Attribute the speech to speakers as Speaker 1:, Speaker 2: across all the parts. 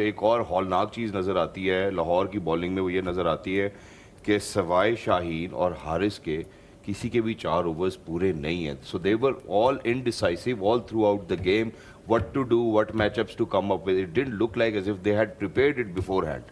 Speaker 1: एक और हौलनाक चीज़ नज़र आती है लाहौर की बॉलिंग में, वो ये नज़र आती है कि सवाए शाहीन और हारिस के किसी के भी 4 ओवर्स पूरे नहीं हैं. So they were all indecisive all through out the game. What to do, what matchups to come up with. It didn't look like as if they had prepared it beforehand.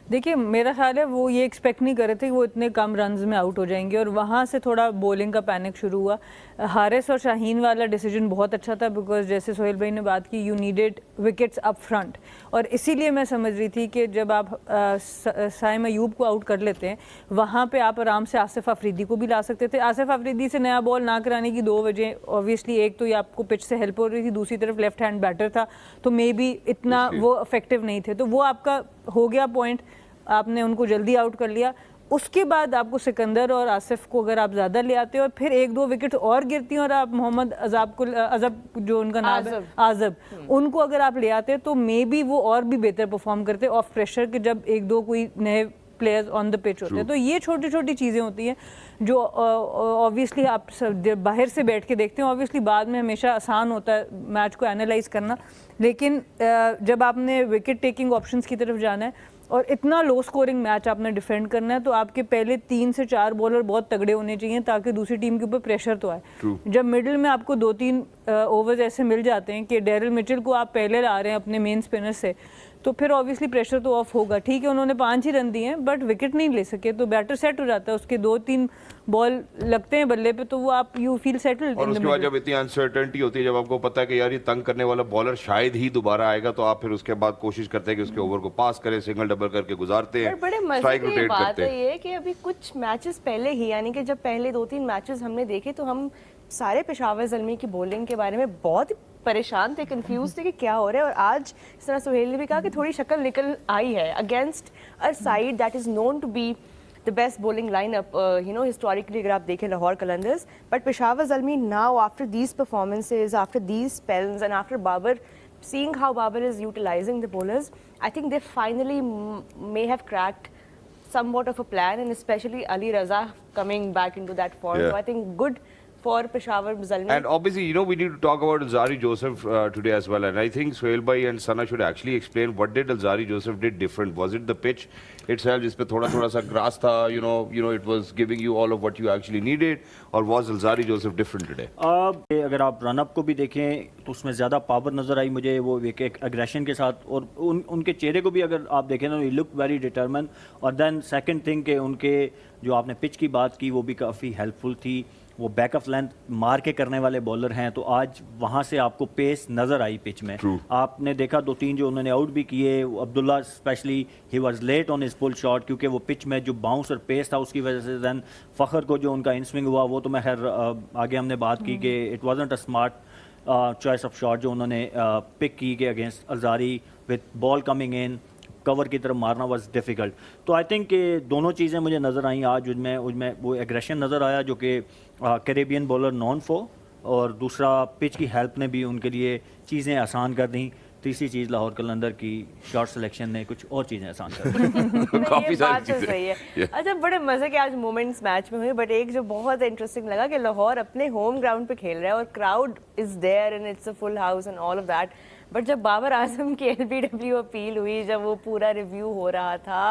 Speaker 2: देखिए मेरा ख्याल है वो ये expect नहीं कर रहे थे कि वो इतने कम रन्स में आउट हो जाएंगे और वहाँ से थोड़ा बॉलिंग का पैनिक शुरू हुआ. हारिस और शाहीन वाला डिसीजन बहुत अच्छा था बिकॉज जैसे सोहेल भाई ने बात की, you needed wickets up front. और इसीलिए मैं समझ रही थी कि जब आप साइम अयूब को आउट कर लेते हैं वहाँ पे आप आराम से आसिफ अफरीदी को भी ला सकते थे. आसिफ अफरीदी से नया बॉल ना कराने की 2 वजह. ऑब्वियसली एक तो ये आपको पिच से हेल्प हो रही थी, दूसरी तरफ लेफ्ट हैंड बैटर था तो मे बी इतना वो इफेक्टिव नहीं थे. तो वो आपका हो गया पॉइंट, आपने उनको जल्दी आउट कर लिया. उसके बाद आपको सिकंदर और आसिफ को अगर आप ज़्यादा ले आते और फिर 1-2 विकेट और गिरती हैं और आप मोहम्मद अजब जो उनका नाम है आजब, उनको अगर आप ले आते तो मे बी वो और भी बेहतर परफॉर्म करते ऑफ प्रेशर के जब 1-2 कोई नए प्लेयर्स ऑन द पिच होते हैं. तो ये छोटी छोटी चीज़ें होती हैं जो ऑब्वियसली आप बाहर से बैठ के देखते हैं. ऑब्वियसली बाद में हमेशा आसान होता है मैच को एनालाइज करना, लेकिन जब आपने विकेट टेकिंग ऑप्शंस की तरफ जाना है और इतना लो स्कोरिंग मैच आपने डिफेंड करना है तो आपके पहले 3 से 4 बॉलर बहुत तगड़े होने चाहिए ताकि दूसरी टीम के ऊपर प्रेशर तो आए. जब मिडिल में आपको 2-3 ओवर्स ऐसे मिल जाते हैं कि डेरिल मिचेल को आप पहले ला रहे हैं अपने मेन स्पिनर से, तो फिर ऑब्वियसली प्रेशर तो ऑफ होगा. ठीक है उन्होंने 5 ही रन दिए हैं बट विकेट नहीं ले सके तो बैटर सेट हो जाता है. उसके 2-3 बॉल लगते हैं बल्ले पे तो वो आप यू फील सेटल्ड.
Speaker 1: और उसके बाद जब इतनी अनसर्टेनिटी होती है, जब आपको पता है कि यार ये तंग करने वाला बॉलर शायद ही दोबारा आएगा, तो आप फिर उसके बाद कोशिश करते हैं कि उसके ओवर को पास करें, सिंगल डबल करके गुजारते हैं,
Speaker 3: बड़े मजे की बात है ये कि अभी कुछ मैचेस पहले ही, यानी कि जब पहले 2-3 मैचेस हमने देखे तो हम सारे पेशावर ज़ल्मी की बॉलिंग के बारे में बहुत परेशान थे, कंफ्यूज थे कि क्या हो रहा है. और आज इस तरह सुहेल ने भी कहा कि थोड़ी शक्ल निकल आई है against a side that is known to be the best bowling lineup, historically अगर आप देखें Lahore Qalandars. But Peshawar Zalmi now after these performances, after these spells and after Babar, seeing how Babar is utilizing the bowlers, I think they finally may have cracked somewhat of a plan, and especially Ali Raza coming back into that form. So I think good for Peshawar Zalmi.
Speaker 1: And obviously, we need to talk about Alzarri Joseph today as well. And I think Sohail bhai and Sana should actually explain what did Alzarri Joseph did different. Was it the pitch itself, जिस पे थोड़ा सा grass था, it was giving you all of what you actually needed, or was Alzarri Joseph different today?
Speaker 4: अगर आप run up को भी देखें तो उसमें ज़्यादा पावर नज़र आई मुझे, वो एक एग्रेशन के साथ. और उनके चेहरे को भी अगर आप देखें ना, लुक वेरी डिटरमिन. और देन सेकंड थिंग के उनके जो आपने पिच की बात की वो भी काफ़ी हेल्पफुल थी. वो बैक ऑफ लेंथ मार के करने वाले बॉलर हैं, तो आज वहाँ से आपको पेस नज़र आई पिच में. आपने देखा 2-3 जो उन्होंने आउट भी किए. Abdullah specially he was late on his pull shot, क्योंकि वो पिच में जो बाउंस और पेस था उसकी वजह से. दैन फ़खर को जो उनका इन स्विंग हुआ वो तो मैं खैर आगे हमने बात की कि it wasn't a smart choice of shot जो उन्होंने पिक की कि against Azari with ball coming in cover की तरफ मारना वाज डिफ़िकल्ट. तो आई थिंक कि दोनों चीज़ें मुझे नज़र आई आज. उसमें वो एग्रेशन नज़र आया जो कि कैरेबियन बॉलर नॉन फॉर, और दूसरा पिच की हेल्प ने भी उनके लिए चीज़ें आसान कर दी. तीसरी चीज़ लाहौर कलंदर की शॉर्ट सिलेक्शन ने कुछ और चीज़ें आसान कर दी.
Speaker 1: काफ़ी सारी चीज़ें
Speaker 3: सही है. अच्छा, बड़े मज़े के आज मोमेंट्स मैच में हुए, बट एक जो बहुत इंटरेस्टिंग लगा कि लाहौर अपने होम ग्राउंड पे खेल रहा है और crowd is there and it's a full house and all of that. But जब बाबर आजम की LBW अपील हुई, जब वो पूरा रिव्यू हो रहा था,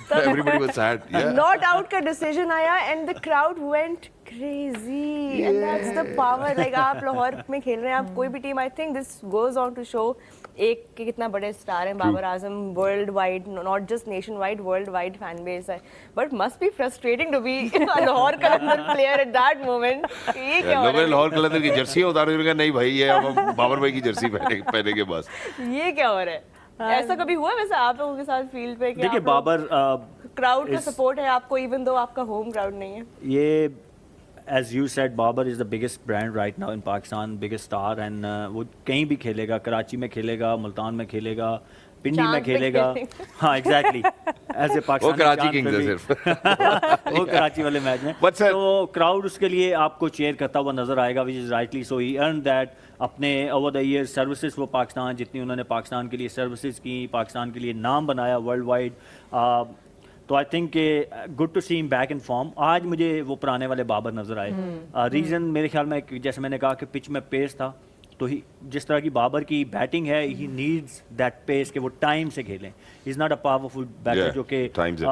Speaker 1: Everybody was sad. Yeah.
Speaker 3: Not out का डिसीजन आया and the crowd went crazy. And that's the power. Like आप लाहौर में खेल रहे हैं, आप कोई भी team, I think this goes on to show एक कि कितना बड़े स्टार हैं Babar Azam. World wide, not just nation wide, world wide fan base है. But must be frustrating to be Lahore Qalandar player at that moment. ये क्या हो रहा है?
Speaker 1: लाहौर कलंदर की जर्सी उतार के नहीं भाई, ये अब बाबर भाई की जर्सी पहने के बस.
Speaker 3: ये क्या हो रहा है? ऐसा कभी हुआ वैसे आप लोगों के साथ फील्ड पे?
Speaker 4: देखिए बाबर
Speaker 3: क्राउड का सपोर्ट है आपको इवन दो आपका होम क्राउड नहीं है.
Speaker 4: ये as you said Babar is the biggest brand right now in Pakistan, biggest star. And वो कहीं भी खेलेगा, कराची में खेलेगा, मुल्तान में खेलेगा, पिंडी में खेलेगा. हाँ एग्जैक्टली. एज ए पाकिस्तानी
Speaker 1: वो कराची किंग्स है सिर्फ.
Speaker 4: वो कराची वाले मैच में. तो क्राउड उसके लिए आपको चेयर करता हुआ नजर आएगा, which is rightly so. He earn that अपने ओवर द ईयर सर्विसेज वो पाकिस्तान, जितनी उन्होंने पाकिस्तान के लिए सर्विसेज की, पाकिस्तान के लिए नाम बनाया वर्ल्ड वाइड. तो I think good to see him back in form. आज मुझे वो पुराने वाले बाबर नजर आए. रीज़न मेरे ख्याल में जैसे मैंने कहा कि पिच में पेस था, तो जिस तरह की बाबर की बैटिंग है, ही नीड्स दैट पेस कि वो टाइम से खेलें. He is not a powerful batter
Speaker 1: Yeah,
Speaker 4: जो कि
Speaker 1: time से.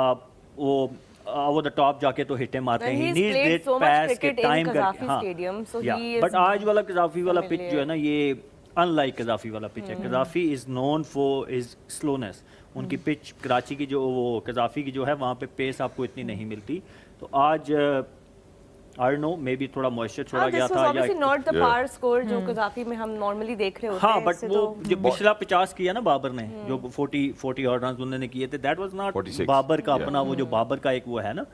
Speaker 4: वो ओवर द टॉप जाके तो हिटें मारते हैं. ही
Speaker 3: He's
Speaker 4: needs
Speaker 3: played
Speaker 4: that
Speaker 3: so much
Speaker 4: पैस के
Speaker 3: cricket in
Speaker 4: टाइम
Speaker 3: Qaddafi
Speaker 4: करके.
Speaker 3: Stadium, so he is
Speaker 4: but आज वाला कज़ाफ़ी वाला पिच जो है ना, ये अनलाइक कज़ाफ़ी वाला पिच है. Gaddafi is known for its slowness. उनकी पिच कराची की जो वो कज़ाफ़ी की जो है वहाँ पे पेस आपको इतनी नहीं मिलती. तो आज I don't know, maybe थोड़ा मॉइस्चर छोड़ा गया था या
Speaker 3: not the
Speaker 1: Yeah.
Speaker 3: Par score जो कज़ाफ़ी में हम नॉर्मली देख रहे होते
Speaker 4: हाँ,
Speaker 3: हैं.
Speaker 4: बट
Speaker 3: इससे
Speaker 4: वो
Speaker 3: तो
Speaker 4: जो पिछला 50 किया ना बाबर ने, जो 40 और रन उन्होंने किए थे, दैट वाज नॉट
Speaker 1: 46,
Speaker 4: बाबर का
Speaker 1: yeah.
Speaker 4: अपना वो जो बाबर का एक वो है ना.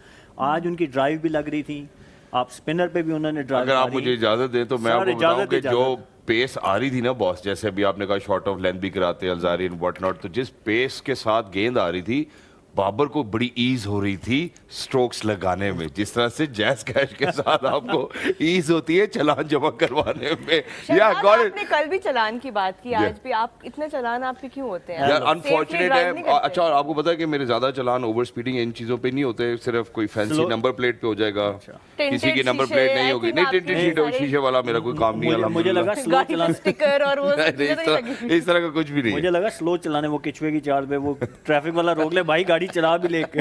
Speaker 4: आज उनकी ड्राइव भी लग रही थी. आप स्पिनर पे भी उन्होंने ड्राइव
Speaker 1: अगर आप मुझे इजाजत दें तो मैं
Speaker 4: सर,
Speaker 1: आपको बताऊं
Speaker 4: इजाज़त,
Speaker 1: कि जो
Speaker 4: इजाज़त.
Speaker 1: पेस आ रही थी ना बॉस, जैसे अभी आपने कहा शॉर्ट ऑफ लेंथ भी कराते अलजारी एंड व्हाट नॉट, तो जिस पेस के साथ गेंद आ रही थी बाबर को बड़ी ईज हो रही थी स्ट्रोक्स लगाने में, जिस तरह से जैस कैश के साथ आपको ईज होती है चलान जमा करवाने में.
Speaker 3: शहनाज,
Speaker 1: गॉट
Speaker 3: आपने कल भी चलान की बात की,
Speaker 1: Yeah.
Speaker 3: आज भी आप इतने चलान आपके क्यों होते हैं?
Speaker 1: यार
Speaker 3: आप
Speaker 1: अनफॉर्चुनेट
Speaker 3: safely drive नहीं
Speaker 1: है.
Speaker 3: करते?
Speaker 1: अच्छा, और आपको पता है कि मेरे ज्यादा चलान ओवर स्पीडिंग इन चीजों पे नहीं होते, सिर्फ कोई फैंसी
Speaker 4: Slow-
Speaker 1: नंबर प्लेट पे हो जाएगा, किसी की
Speaker 3: Tinted
Speaker 1: नंबर
Speaker 3: शीशे,
Speaker 1: प्लेट नहीं
Speaker 3: I
Speaker 1: होगी.
Speaker 3: think
Speaker 1: नहीं,
Speaker 3: आपके
Speaker 1: टिंटेड शीशे
Speaker 3: सारे-
Speaker 1: शीशे वाला मेरा कोई काम नहीं है.
Speaker 4: मुझे लगा स्लो
Speaker 3: गाड़ी
Speaker 4: चलाना.
Speaker 3: पे स्टिकर और वो
Speaker 1: नहीं,
Speaker 3: चीज़ें नहीं लगी।
Speaker 1: इस तरह का कुछ भी नहीं
Speaker 4: मुझे
Speaker 1: है.
Speaker 4: लगा स्लो चलाने, वो किचवे की चाल पे वो ट्रैफिक वाला रोक ले भाई, गाड़ी चला भी लेके.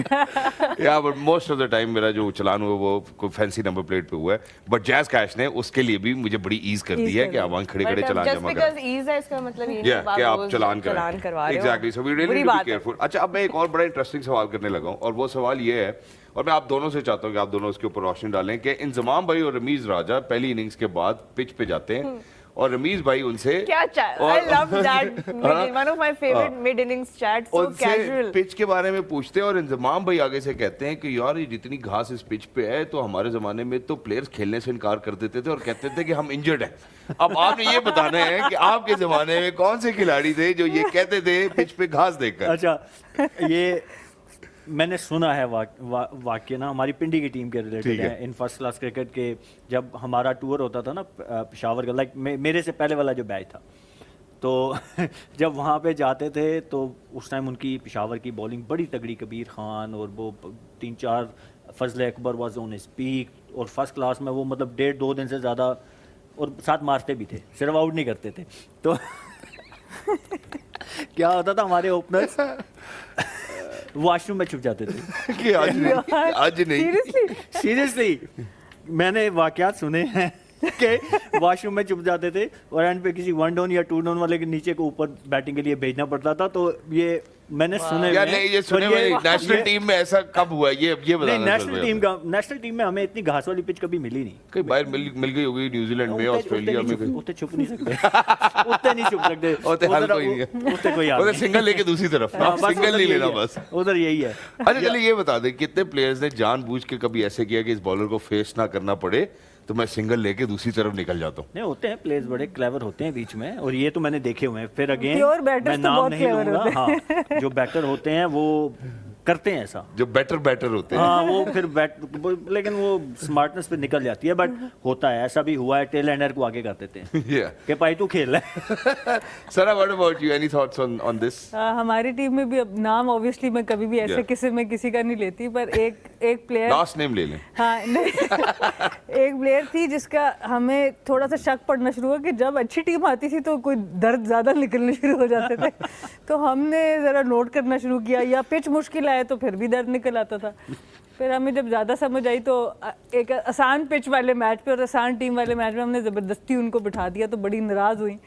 Speaker 1: या but most of the time मेरा जो चलान हुआ वो कोई फैंसी नंबर प्लेट पे हुआ है. बट जैज कैश ने उसके लिए भी मुझे बड़ी ईज कर दी
Speaker 2: Ease
Speaker 1: है
Speaker 2: कर
Speaker 1: कि आप वहाँ खड़े खड़े चलान
Speaker 3: जस्ट
Speaker 1: जमा
Speaker 3: बिकॉज़
Speaker 1: करें.
Speaker 3: ईज है इसका मतलब ये
Speaker 1: Yeah,
Speaker 3: नहीं
Speaker 1: कि आप
Speaker 3: रोज
Speaker 1: चलान
Speaker 3: करवा रहे हो.
Speaker 1: एग्जैक्टली. सो वी रियली
Speaker 3: बुरी
Speaker 1: नीड टू बी
Speaker 3: बात है.
Speaker 1: केयरफुल. अच्छा, अब मैं एक और बड़ा इंटरेस्टिंग सवाल करने लगा हूँ और वो सवाल ये है, और मैं आप दोनों से चाहता हूँ कि आप दोनों उसके ऊपर रोशनी डालें कि इंजमाम भाई और रमीज राजा पहली इनिंग्स के बाद पिच पे जाते हैं और रमीज भाई उनसे
Speaker 3: क्या I love that one of my favourite mid innings chat, so
Speaker 1: उनसे
Speaker 3: कैजुअल.
Speaker 1: पिच के बारे में पूछते हैं और इंजमाम भाई आगे से कहते हैं कि यार ये जितनी घास इस पिच पे है तो हमारे जमाने में तो प्लेयर्स खेलने से इनकार कर देते थे और कहते थे कि हम इंजर्ड हैं. अब आपने ये बताना है कि आपके जमाने में कौन से खिलाड़ी थे जो ये कहते थे पिच पे घास देखकर.
Speaker 4: अच्छा, ये मैंने सुना है वाक्य ना, हमारी पिंडी की टीम के
Speaker 1: ठीक
Speaker 4: रिलेटेड
Speaker 1: है.
Speaker 4: है. इन फर्स्ट क्लास क्रिकेट के जब हमारा टूर होता था ना पेशावर का, लाइक मेरे से पहले वाला जो बैच था, तो जब वहाँ पे जाते थे तो उस टाइम उनकी पेशावर की बॉलिंग बड़ी तगड़ी, कबीर खान और वो 3-4 फजल अकबर वाज ऑन स्पीक, और फर्स्ट क्लास में वो मतलब 1.5-2 दिन से ज़्यादा, और साथ मारते भी थे, सिर्फ आउट नहीं करते थे. तो क्या होता था, हमारे ओपनर्स वॉशरूम में छुप जाते थे.
Speaker 1: कि आज नहीं.
Speaker 4: सीरियसली मैंने वाकयात सुने हैं कि वॉशरूम में छुप जाते थे और एंड पे किसी 1 डाउन या 2 डाउन वाले के नीचे को ऊपर बैटिंग के लिए भेजना पड़ता था. तो ये मैंने सुने
Speaker 1: यार
Speaker 4: हुए
Speaker 1: नहीं,
Speaker 4: हैं.
Speaker 1: ये सुने
Speaker 4: और
Speaker 1: हुए नेशनल टीम में ऐसा कब हुआ है? ये
Speaker 4: नहीं,
Speaker 1: बताना.
Speaker 4: नेशनल टीम में हमें इतनी घास वाली पिच कभी मिली नहीं.
Speaker 1: कहीं बाहर मिल गई होगी न्यूजीलैंड में, ऑस्ट्रेलिया में.
Speaker 4: उतने छुप नहीं सकते. उतने नहीं छुप सकते.
Speaker 1: उतने हल कोई नहीं है.
Speaker 4: उतने कोई हाल
Speaker 1: उधर
Speaker 4: नहीं.
Speaker 1: सिंगल लेके दूसरी तरफ.
Speaker 4: हाँ,
Speaker 1: आप
Speaker 4: बस
Speaker 1: सिंगल
Speaker 4: उधर
Speaker 1: नहीं
Speaker 4: यही
Speaker 1: लेना
Speaker 4: है.
Speaker 1: बस.
Speaker 4: उधर यही है.
Speaker 1: अच्छा, चलिए ये बता दें कितने प्लेयर्स ने जानबूझ के कभी ऐसे किया कि इस बॉलर को फेस ना करना पड़े तो मैं सिंगल लेके दूसरी तरफ निकल जाता हूँ.
Speaker 4: नहीं, होते हैं प्लेयर्स बड़े क्लेवर होते हैं बीच में, और ये तो मैंने देखे हुए हैं. फिर अगेन
Speaker 2: Pure batters
Speaker 4: मैं
Speaker 2: तो
Speaker 4: नाम
Speaker 2: बहुत
Speaker 4: नहीं
Speaker 2: clever
Speaker 4: लूंगा.
Speaker 2: होते हैं.
Speaker 4: हाँ, जो बैटर होते हैं वो करते हैं ऐसा.
Speaker 1: जो बैटर होते हैं.
Speaker 4: हाँ, वो फिर लेकिन वो स्मार्टनेस पे निकल जाती है. बट होता है, ऐसा भी हुआ है, टेल एंडर को आगे कर देते हैं
Speaker 1: Yeah.
Speaker 4: कि भाई तू खेल है.
Speaker 1: Sara, what about you? Any thoughts on this?
Speaker 2: हमारी टीम में भी अब नाम ऑब्वियसली मैं कभी भी ऐसे
Speaker 1: Yeah.
Speaker 2: किसी में किसी का नहीं लेती, पर एक प्लेयर,
Speaker 1: लास्ट नेम ले लें.
Speaker 2: हाँ नहीं, एक प्लेयर थी जिसका हमें थोड़ा सा शक पड़ना शुरू हुआ कि जब अच्छी टीम आती थी तो कोई दर्द ज़्यादा निकलने शुरू हो जाते थे. तो हमने ज़रा नोट करना शुरू किया, या पिच मुश्किल आए तो फिर भी दर्द निकल आता था. फिर हमें जब ज़्यादा समझ आई तो एक आसान पिच वाले मैच पे और आसान टीम वाले मैच में हमने ज़बरदस्ती उनको बिठा दिया, तो बड़ी नाराज़ हुई.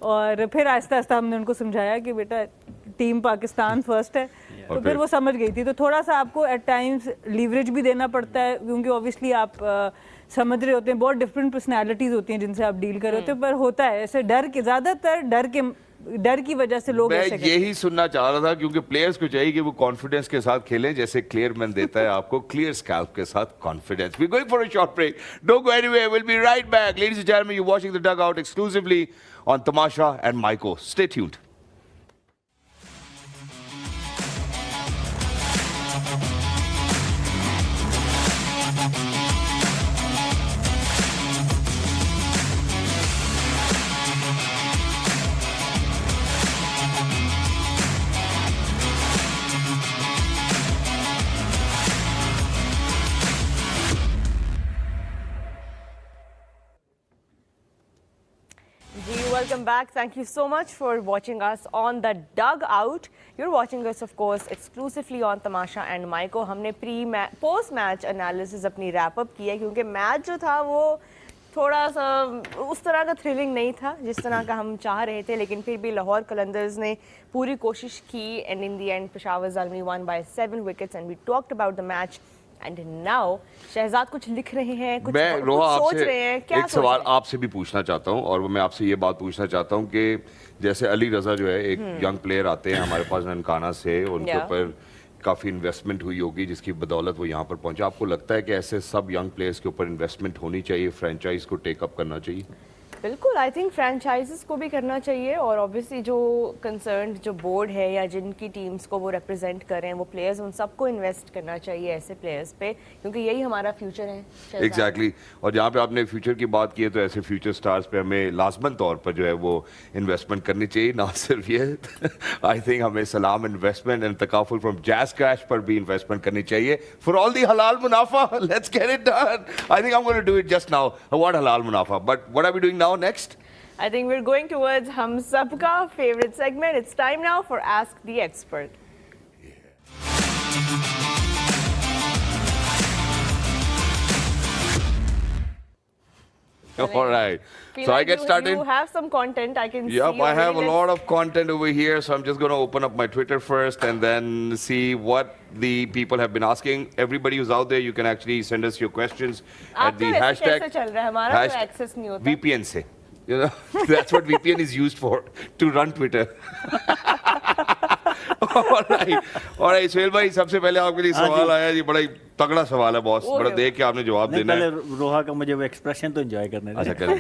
Speaker 2: और फिर आहिस्ता आहिस्ता हमने उनको समझाया कि बेटा टीम पाकिस्तान फर्स्ट है. तो फिर वो समझ गई थी. तो थोड़ा सा आपको एट टाइम्स लीवरेज भी देना पड़ता है, क्योंकि ऑब्वियसली आप समझ रहे होते हैं, बहुत डिफरेंट पर्सनैलिटीज़ होती हैं जिनसे आप डील कर रहे होते हैं, पर होता है ऐसे डर के, ज़्यादातर डर की वजह से लोग
Speaker 1: मैं
Speaker 2: ऐसे करते हैं.
Speaker 1: यही सुनना चाह रहा था, क्योंकि प्लेयर्स को चाहिए कि वो कॉन्फिडेंस के साथ खेलें, जैसे क्लियर मैन देता है आपको क्लियर स्कैल्प के साथ confidence. We going for a short break. Don't go anywhere. Will be right back. Ladies and gentleman, you watching the dugout exclusively on Tamasha and Myco. Stay tuned.
Speaker 3: welcome back. Thank you so much for watching us on the Dugout. You're watching us, of course, exclusively on Tamasha and Maiko. हमने post match analysis अपनी wrap up की है क्योंकि match जो था वो थोड़ा सा उस तरह का थ्रिलिंग नहीं था जिस तरह का हम चाह रहे थे, लेकिन फिर भी लाहौर कलंदर्स ने पूरी कोशिश की and in the end Peshawar Zalmi won by 7 wickets and we talked about the match. And now Shahzad कुछ लिख रहे हैं, कुछ
Speaker 1: मैं रोहा
Speaker 3: सोच
Speaker 1: आपसे
Speaker 3: रहे हैं, क्या
Speaker 1: एक सवाल आपसे भी पूछना चाहता हूं और वो मैं आपसे ये बात पूछना चाहता हूं कि जैसे अली रजा जो है एक यंग प्लेयर आते हैं हमारे पास ननकाना से, उनके
Speaker 3: Yeah.
Speaker 1: ऊपर काफ़ी इन्वेस्टमेंट हुई होगी जिसकी बदौलत वो यहाँ पर पहुंचे। आपको लगता है कि ऐसे सब यंग प्लेयर्स के ऊपर इन्वेस्टमेंट होनी चाहिए, फ्रेंचाइज को टेकअप करना चाहिए?
Speaker 3: बिल्कुल, आई थिंक फ्रेंचाइजेस को भी करना चाहिए और ऑब्वियसली जो कंसर्न जो बोर्ड है या जिनकी टीम्स को वो रिप्रेजेंट करें वो प्लेयर्स, उन सबको इन्वेस्ट करना चाहिए ऐसे प्लेयर्स पे क्योंकि यही हमारा फ्यूचर है।
Speaker 1: एग्जैक्टली और जहाँ पे आपने फ्यूचर की बात की है तो ऐसे फ्यूचर स्टार्स पे हमें लाजमन तौर पर जो है वो इन्वेस्टमेंट करनी चाहिए। ना सिर्फ ये आई थिंक हमें सलाम investment and takaful from jazz crash पर भी इन्वेस्टमेंट करनी चाहिए फॉर ऑल दी हलाल मुनाफा। Let's get it done. I think I am going to do it just now. What हलाल मुनाफा, but what are we doing now next?
Speaker 3: I think we're going towards हम सबका favorite segment. It's time now for Ask the Expert.
Speaker 1: All right.
Speaker 3: Feel
Speaker 1: So I
Speaker 3: like
Speaker 1: get started.
Speaker 3: You have some content. I can see.
Speaker 1: Yep, I have a
Speaker 3: already.
Speaker 1: lot of content over here, so I'm just going to open up my Twitter first and then see what the people have been asking. Everybody who's out there, you can actually send us your questions at the
Speaker 3: आपका वैसे
Speaker 1: hashtag.
Speaker 3: कैसे चल रहा है? हमारा तो access नहीं होता।
Speaker 1: VPN से. You know, that's what VPN is used for, to run Twitter. All right, Sohail भाई, सबसे पहले आपके लिए सवाल आया जी, बड़ा ही तगड़ा सवाल है बॉस, बड़ा देख के आपने जवाब
Speaker 4: नहीं,
Speaker 1: देना है।
Speaker 4: पहले रोहा का मुझे वो एक्सप्रेशन तो एंजॉय करने दें।
Speaker 1: अच्छा करें।